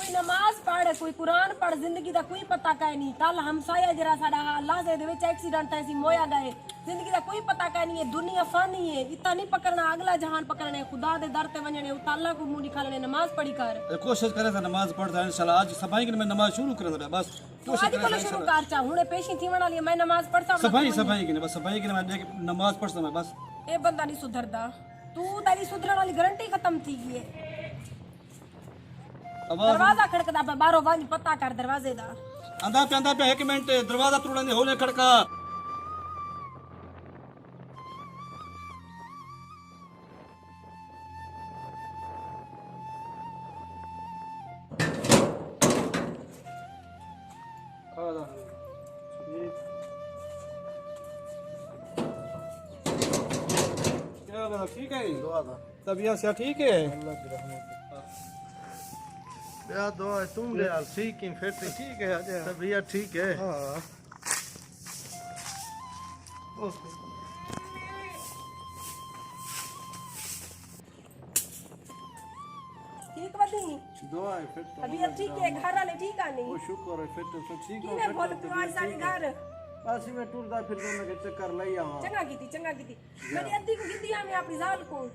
कोई नमाज पढ़ कोई कुरान पढ़ जिंदगी दा कोई पता काहे नहीं कल हमसाया जरा साडा लाजे दे विच एक्सीडेंट है सी मोया गए जिंदगी दा कोई पता काहे नहीं है दुनिया फानी है इतना नहीं पकड़ना अगला जहान पकड़ने खुदा दे दर ते वणने उताला को मुंह निकालने नमाज पढ़ी कर कोशिश करे था नमाज पढ़ता इंशाल्लाह आज सफाई के मैं नमाज शुरू कर दे बस आज को शुरू कर चा हुने पेशी थी वाली मैं नमाज पढ़ता सफाई के बस सफाई के मैं नमाज पढ़ता मैं बस ए बंदा नहीं सुधरदा तू तारी सुधरने वाली गारंटी खत्म थी गई है दरवाजा खड़कदा पे बारो वांज पता कर दरवाजे दा आंदा पे 1 मिनट दरवाजा तोड़ने होने खड़का क्या ठीक है तबीयत से ठीक है अल्लाह की रहमत या दुआ तुम ले यार ठीक है फिर ठीक है तबीयत ठीक है हाँ ठीक बदी दुआ है फिर तबीयत ठीक है घर वाले ठीक है नहीं वो शुक्र है फिर तो ठीक की ने बोल तू आज सारे घर बस मैं टूरदा फिरदा मैं चक्कर ले आवा चंगा कीती मेरी अद्धी को गिद्दी है मैं अपनी जाल को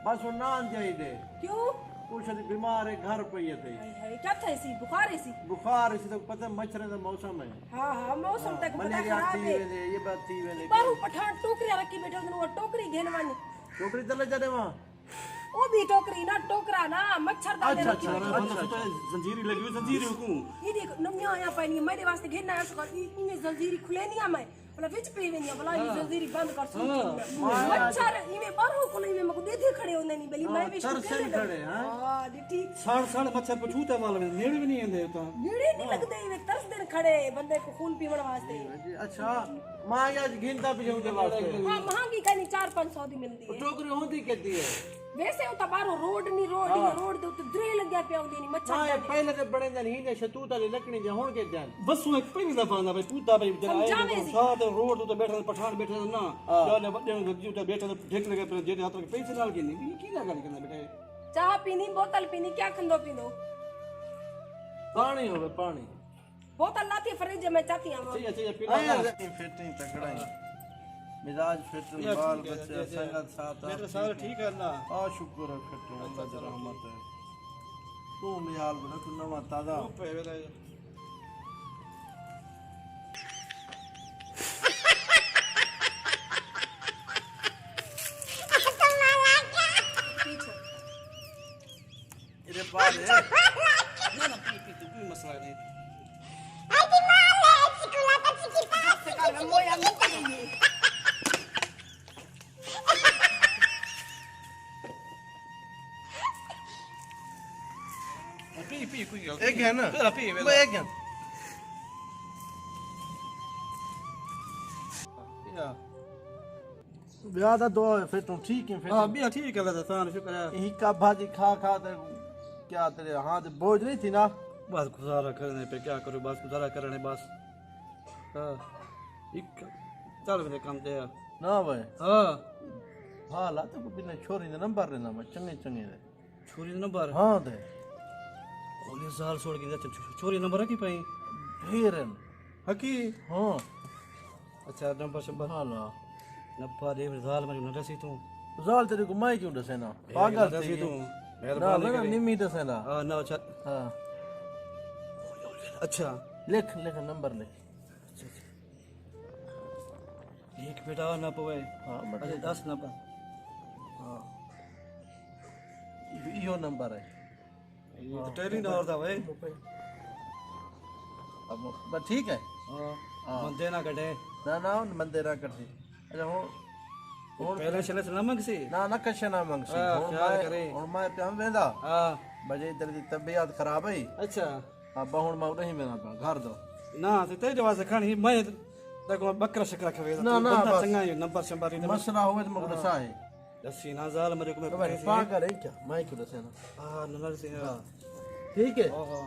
बस वो ना जाई दे क्यों कुछ बीमार है घर पे ये थे हाय क्या था ऐसी बुखार ऐसी बुखार इसी तो पता मच्छर का मौसम है हां मौसम तक पता मलेरिया खराब थी है वेले ये बात थी वेले बारू पठान टोकरी रखी बैठो वो टोकरी घेनवानी टोकरी तले जाने वहां वो भी टोकरी ना टोकरा ना मच्छर दाने रखी अच्छा जंजीरी लगी हुई जंजीरी को ये देख नमिया आया पानी मेरे वास्ते घेना है उसको इने जंजीरी खुले नहीं है मैं बोला विच पे नहीं बोला ये जंजीरी बंद कर सुन मच्छर इमे बारू खुले में मको देखे खड़े होने नहीं बली मैं भी सर से खड़े हां ठीक साढ़ मच्छर को छूता वाला नेड़ भी नहीं आंदे तो नेड़े नहीं लगदे इमे तरस दिन खड़े बंदे को खून पीवन वास्ते अच्छा मां आज गिनता भी उनके वास्ते हां महंगी कहीं 4-500 दी मिलदी है टोकरी होती कितनी है वैसे उता बारो रोड दे उते द्रे लग्या पे आउंदी नहीं मच्छर हां पहले तो बड़े दिन ही ने शतूत वाली लकड़ी जे हुन के जान बस वो एक पहली दफा ना भाई पूता भाई जरा आए साथ रोड तो बैठा पठान बैठा ना जाने बड़े गज्जू तो बैठा ढेक लगे पर जेने हाथ में पैसे डाल के नहीं की ना गाली करना बेटा चाह पीनी बोतल पीनी क्या खंदो पीनो पानी होवे पानी बोतल लाती फ्रिज में चाहती हूं चाहिए पीना फिटिंग तकड़ा है मिजाज फिट बाल बच्चे संगत साथ मेरे सारे ठीक है ना आ शुक्र है फिट अल्लाह की रहमत है तू मियाल बना तू नवा ताजा पे वेला इधर पार है ना पी कोई मसला नहीं पी कोई एक है ना पी वो एक है ज्यादा दुआ है फिर तुम ठीक है फिर हां बिया ठीक है अल्लाह ताला शुक्र है यही का भाजी खा तो क्या तेरे हाथ बोझ नहीं थी ना बस गुजारा करने पे क्या करूं बस गुजारा करने बस हां एक चल मेरे काम दे ना भाई हां हाँ ला तो बिना छोरी ने नंबर लेना मैं चंगे दे छोरी नंबर हाँ दे ओले साल छोड़ के छोरी नंबर है कि पई ढेरन हकी हाँ अच्छा नंबर शंबर हाँ ला नब्बा दे जाल में न दसी तू जाल तेरे को मैं क्यों दसे ना पागल दसी थी तू ना ना निमी दसे ना हां ना अच्छा हाँ अच्छा लिख नंबर लिख एक बेटा ना पवे हाँ अरे 10 ना पा हाँ यो नंबर है ये तो टेरी ना होता भाई अब बस ठीक है हां मन देना कटे ना मंदिर ना करती अच्छा हो पहले चले से नमक से ना कशे ना मंगसी ख्याल करे और मैं पे हम वेंदा हां बजे इधर दी तबीयत खराब है अच्छा अब हुन मैं नहीं मेरा पा घर दो ना ते तेरे वास्ते खानी मैं देखो बकरा शकरा खवे ना बंदा चंगा है नंबर शंबर मसला होवे तो मगर सा है दसी ना जाल मेरे को तो भाई पागल है क्या मैं क्यों दसे ना हां नंबर से ठीक है हां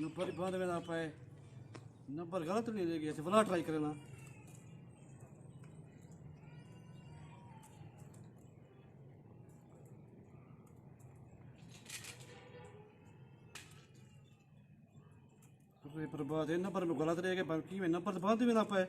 नंबर बांध में ना पाए नंबर गलत नहीं ले गया थे फला ट्राई करना पर बात है नंबर में गलत रह गया बाकी में नंबर बांध में ना पाए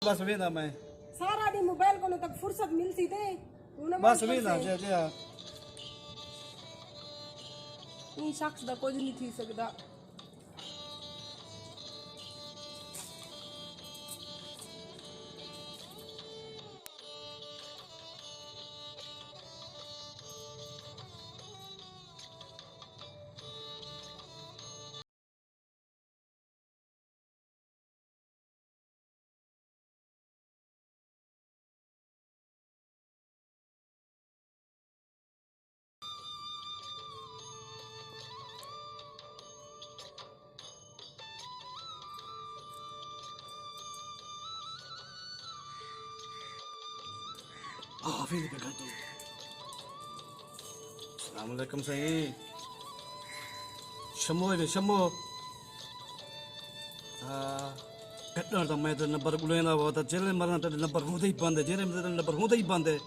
बस वेंदा मैं सारा डी मोबाइल को तक फुर्सत मिलती थे बस वेंदा जे जे ई शख्स दा कुछ नहीं थी सकदा वेंदे पे गए तो अस्सलाम वालेकुम सही शमो है शमो कटना तो मैं तो नंबर बुलाना हुआ था जेल मरना तो नंबर होते ही बंद है जेल में तो नंबर होते ही बंद है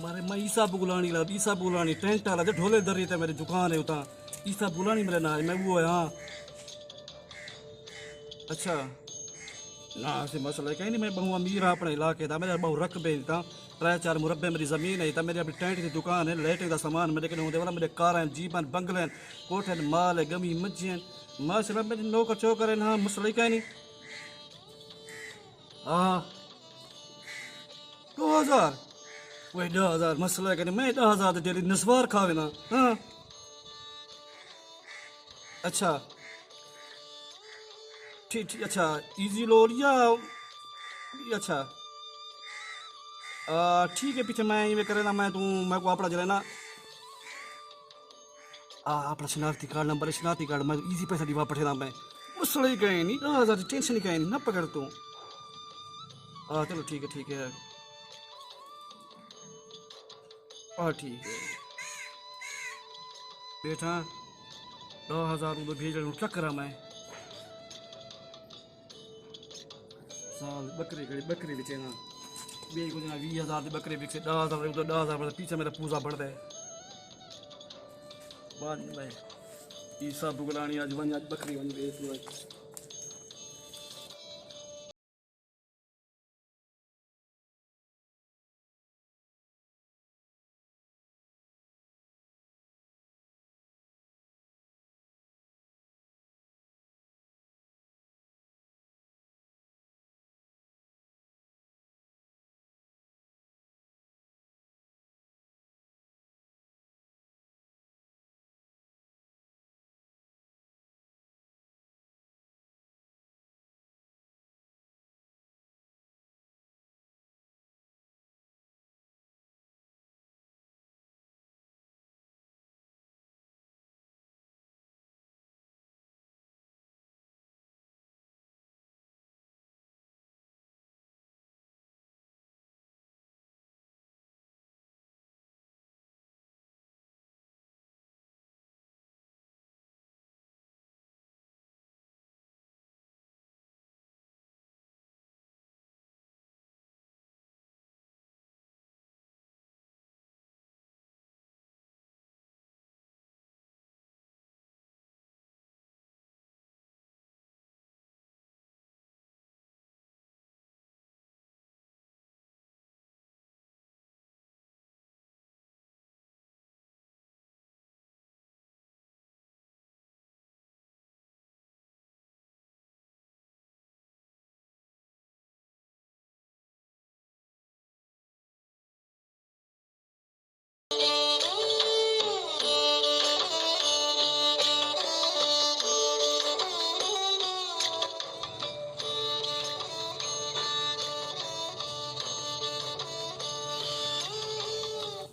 मारे मैं ईसा बुलानी टेंट वाला जो ढोले दर रही था मेरी दुकान है उता ईसा बुलानी मेरे ना मैं वो है हाँ अच्छा ना से मसला कहीं नहीं मैं बहु अमीर अपने इलाके था मेरे बहु रकबे था 3-4 मुरब्बे मेरी ज़मीन है था मेरी अपनी टेंट की दुकान है लाइटिंग का सामान मेरे के होंदे वाला मेरे कार हैं जीपन बंगले कोठे माल है गमी मज्जियां माशाल्लाह मेरी नौकर चौकर है हाँ मसला कहीं नहीं हाँ 2000 वही 10,000 मसला कहीं मैं 10,000 डेली नस्वार खावे ना हाँ अच्छा ठीक अच्छा इजी लोड या अच्छा ठीक है पीछे मैं ये करे ना मैं तू मैं को अपना जरा ना अपना शनाख्ती कार्ड नंबर है शनाख्ती कार्ड मैं इजी पैसा दिवा पठेदा मैं मसला ही कहीं नहीं 10,000 टेंशन ही कहीं नहीं ना पकड़ तू चलो ठीक है ठीक है बेटा 10,000 तो भेज रहा हूँ क्या करा मैं साल बकरी बेचे ना बेच को जना 20,000 की बकरी बिके 10,000 तो 10,000 पीछे मेरा पूजा बढ़ता है बाद में भाई ये सब बुगलानी आज वन आज बकरी वन बेच लो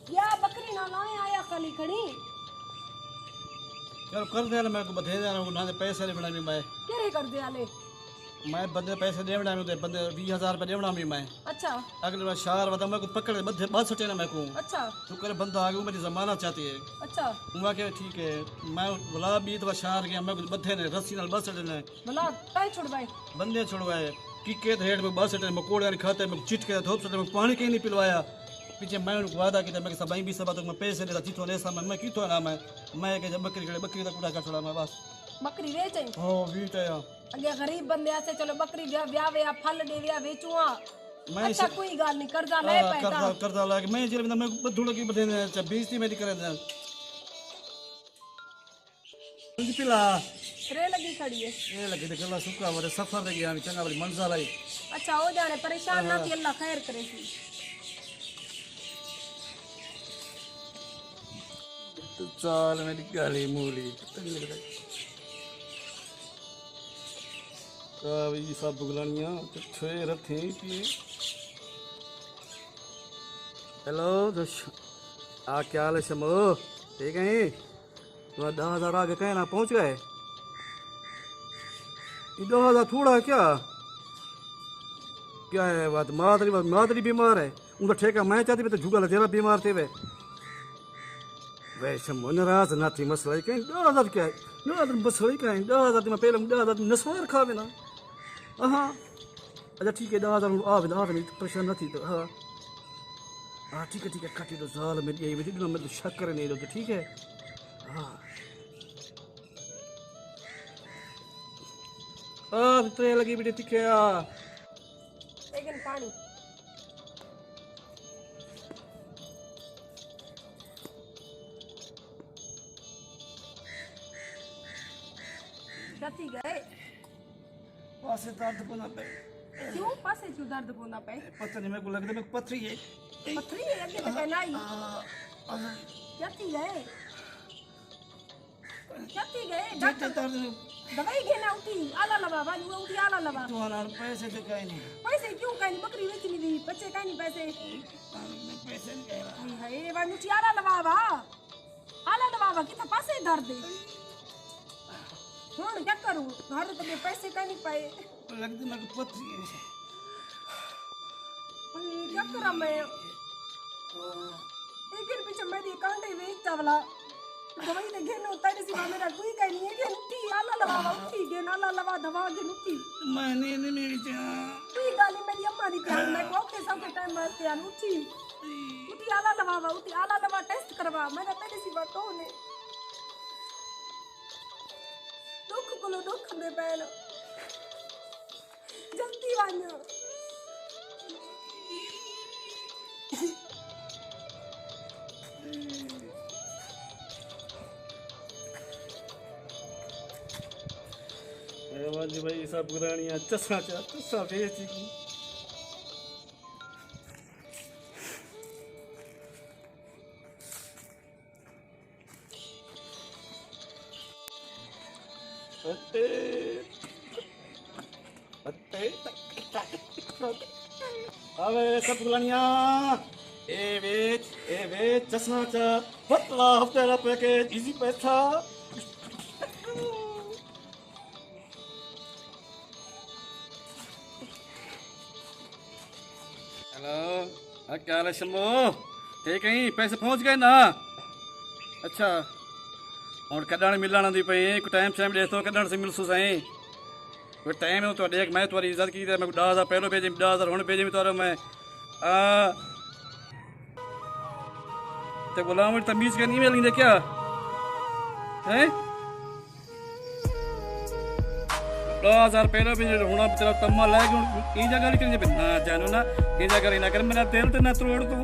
या बकरी ना लाए आया खाली खड़ी यार कर दे मैं को बधे देना ना पैसे नहीं बनानी केरे कर दे आले मैं बंदे पैसे दे बनाने ते बंदे 20,000 रुपए देवना मैं अच्छा अगले बार शार वदा मैं को पकड़ बधे बात सटे ना मैं को अच्छा तू करे बंदा आगे मेरी जमाना चाहती है अच्छा हुआ के ठीक है मैं बुला भी तो शार गया मैं को बधे ने रस्सी नाल बस सटे ने भला काई छुड़वाए बंदे छुड़वाए किके हेड में बस सटे मकोड़े खाते में चिट के थोप सटे में पानी कहीं नहीं पिलवाया पीछे मैं उनको वादा किया मैं सब भी सब तो मैं पैसे देता चितो ने सब मैं कितो ना मैं के बकरी का कूड़ा कटड़ा मैं बस बकरी रे चाहिए हो बीट है अगे गरीब बंदे आसे चलो बकरी दिया ब्याह वे फल दे वे बेचुआ मैं अच्छा कोई गाल नहीं कर्जा ले पैदा करदा ला मैं जेल में मैं बधुड़ की बधे ने बेइज्जती मेरी करे दे पिला रे लगी खड़ी है ये लगे तो गला सुखा वाले सफर दे गया चंगा वाली मंजर आई अच्छा हो जाने परेशान ना थी अल्लाह खैर करे सी तो चाल मेरी गाली मूली ये सब बुगलानियाँ छे रथे कि हेलो क्या हाल है शमो ठीक है तुम्हारा 10,000 आगे कहीं ना पहुँच गए ये 10,000 थोड़ा है क्या है बात मादरी बीमार है उनका ठेका मैं चाहती मैं तो झुका तेरा बीमार थे वैसे नाराज ना थी मसला ही कहीं 10,000 क्या है 10,000 मसला ही कहीं 10,000 मैं पहले 10,000 नस्वार खावे ना हाँ अच्छा ठीक है 10,000 आवे परेशान न थी तो हाँ ठीक है काटी दो जाल मेरी आई वही मैं तो शक करे नहीं दो ठीक है हाँ ट्रे लगी बेटे ठीक है लेकिन पानी जाती गए पासे दर्द को ना पे क्यों पासे क्यों दर्द को ना पे पता नहीं मेरे को लगता है पथरी है पथरी है लगे तो नहीं जाती गए जेते दर्द दवाई घेना उठी आला लवा बाजू उठी आला लवा तू ना पैसे तो कहीं नहीं पैसे क्यों कहीं बकरी बेचनी दी बच्चे कहीं पैसे पैसे नहीं कह रहा हाय बाजू उठी आला लवा कितना पासे दर्द है हुन क्या करूं घर तो मैं पैसे कहीं नहीं पाए लगती मेरे को पथरी है क्या करा मैं एक दिन पीछे मैं ये कांटे वेच चावला दवाई ने घेनो तारे सिवा मेरा कोई कहीं नहीं है कि उठी आला लवा उठी गे नाला लवा दवा गे उठी मैंने नहीं मेरी जान कोई गाली मेरी अम्मा दी प्यार मैं को के सब के टाइम मारते आन उठी आला लवा टेस्ट करवा मेरा तेरे सिवा कौन है दुख को दुख दे पहले जल्दी वान्यो जी भाई सब पुरानियां चस्सा बेच की अबे सब पुरानियां ए वेच चस्सा चा पतला हफ्ते रा पैकेज इजी पैसा हेलो क्या हाल है शम्भू ठीक है पैसे पहुंच गए ना अच्छा और कॾण मिलण दी पई कोई टाइम शाइम ॾे थो कॾण से मिलसूं साईं कोई टाइम है तो देख मैं तुम्हारी इज्जत की मैं 10,000 पहले भेजी 10,000 हुन भेजी तो मैं ते गुलाम तमीज के नहीं मिलेंगे क्या हैं 10,000 पहले भी होना तेरा तम्मा लाएगा ई जगह निकल जे ना जानो ना ई जगह ना कर मेरा दिल ते ना तोड़ दूं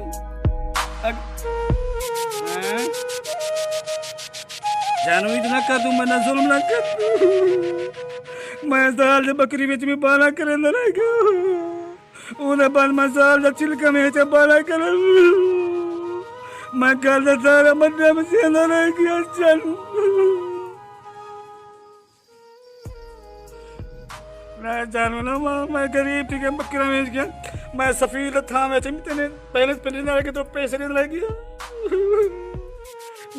जानो ही ना कर दूं मैं ना जुल्म ना कर दूं मैं साल बकरी विच में बाला करे ना रहेगा उन्हें बाल मसाल दा छिलका में च बाला करे मैं कल सारा मन्ने में से ना रहेगा चल मैं जानू ना मैं गरीब थी बकरा बेच गया मैं सफील था मैं तेने पहले ना लगे तो पैसे नहीं लगे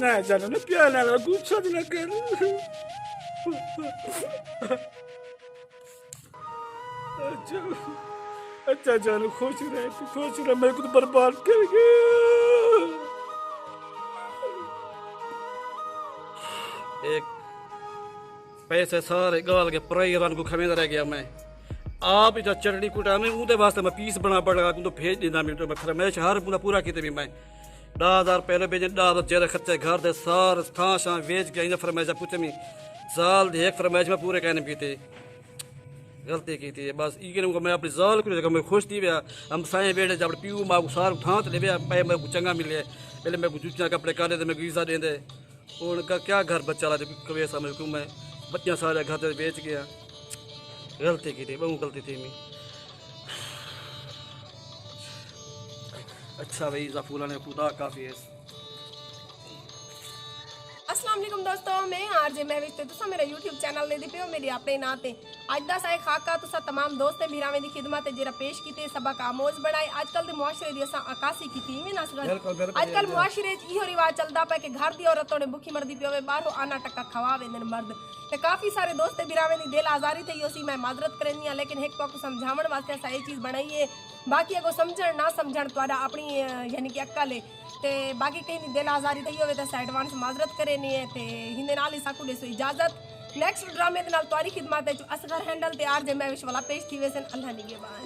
ना जानू ना प्यार ना गुस्सा ना कर अच्छा जानू खुश रह मेरे को तो बर्बाद कर गया एक पैसे सारे गाल के परिवार को खमेदा रह गया मैं आप इधर चटनी कुटा में उनके वास्ते मैं पीस बना पड़ेगा तो भेज देना मेरे तो मैं हर पूरा किते भी मैं 10,000 पहले भेजे 10,000 जेरे खर्चे घर दे सार थां शां वेच गया इन फरमाइश पूछे में साल दे एक फरमाइश में पूरे कहने पीते गलती की थी बस ये मैं अपनी जाल को जगह मैं खुश थी भैया हम साए बेटे जब पीऊ माँ को सार उठा तो ले भैया पे मेरे को चंगा मिले पहले मेरे को जूतियाँ कपड़े काटे थे मेरे को ईसा देंदे उनका क्या घर बच्चा ला कभी ऐसा मेरे को मैं बच्चियाँ सारे घर से बेच गया गलती की थी बहुत गलती थी मैं अच्छा भाई ज़फूला ने खुदा काफ़ी है अस्सलाम वालेकुम दोस्तों मैं आरजे महविश ते तुसा मेरा YouTube चैनल ने दी पियो मेरी अपने नाम ते अज दा साए खाका तुसा तमाम दोस्तें भीरावें दी खिदमत जेरा पेश कीते सबक आमोज बनाए आजकल दे मुआशरे दी असा अकासी कीती में ना आजकल मुआशरे च इहो रिवाज चलदा पे कि घर दी औरतों ने भुखी मरदी पियो बाहरों आना टक्का खवावे दिन मर्द ते काफी सारे दोस्त भीरावें दी दिल आजारी थई ओसी मैं माजरत करनी लेकिन एक को समझावण वास्ते असा ये चीज बनाई है बाकी अगो समझण ना समझण तोड़ा अपनी यानी कि अक्ल है ते बाकी कहीं दिल आजारी थी होवे तो एडवांस माजरत करे नहीं है ते हिंदे नाल ही साकू देसो इजाजत नेक्स्ट ड्रामे दे नाल तोरी खिदमत है असगर हैंडल ते आरजे महविश वाला पेश थी वैसे अल्लाह निगहबान।